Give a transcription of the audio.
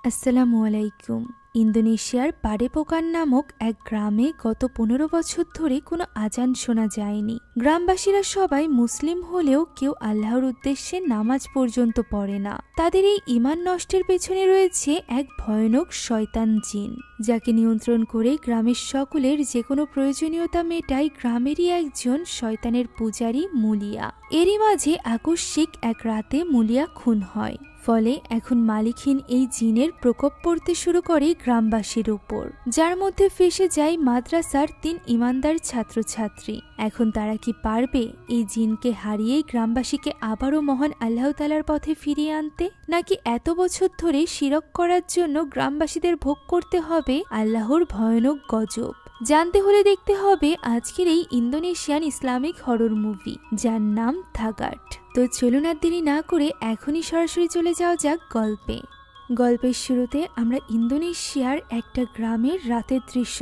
আসসালামু আলাইকুম। ইন্দোনেশিয়ার পাডেপোকান নামক এক গ্রামে গত ১৫ বছর ধরে কোনো আজান শোনা যায়নি। গ্রামবাসীরা সবাই মুসলিম হলেও কেউ আল্লাহর উদ্দেশ্যে নামাজ পর্যন্ত পড়ে না। তাদের এই ঈমান নষ্টের পেছনে রয়েছে এক ভয়ানক শয়তান জিন, যাকে নিয়ন্ত্রণ করে গ্রামের সকলের যে কোনো প্রয়োজনীয়তা মেটায় গ্রামেরই একজন শয়তানের পূজারী মুলিয়া। এরই মাঝে আকস্মিক এক রাতে মুলিয়া খুন হয়। ফলে এখন মালিকহীন এই জিনের প্রকোপ পড়তে শুরু করে গ্রামবাসীর উপর, যার মধ্যে ফেঁসে যায় মাদ্রাসার ৩ ঈমানদার ছাত্রছাত্রী। এখন তারা কি পারবে এই জিনকে হারিয়েই গ্রামবাসীকে আবারও মহান আল্লাহ তাআলার পথে ফিরিয়ে আনতে, নাকি এত বছর ধরে শিরক করার জন্য গ্রামবাসীদের ভোগ করতে হবে আল্লাহর ভয়ানক গজব? জানতে হলে দেখতে হবে আজকের এই ইন্দোনেশিয়ান ইসলামিক হরর মুভি, যার নাম থাগাট। তো চলুন আর দেরি না করে এখনই সরাসরি চলে যাওয়া যাক গল্পে। গল্পের শুরুতে আমরা ইন্দোনেশিয়ার একটা গ্রামের রাতের দৃশ্য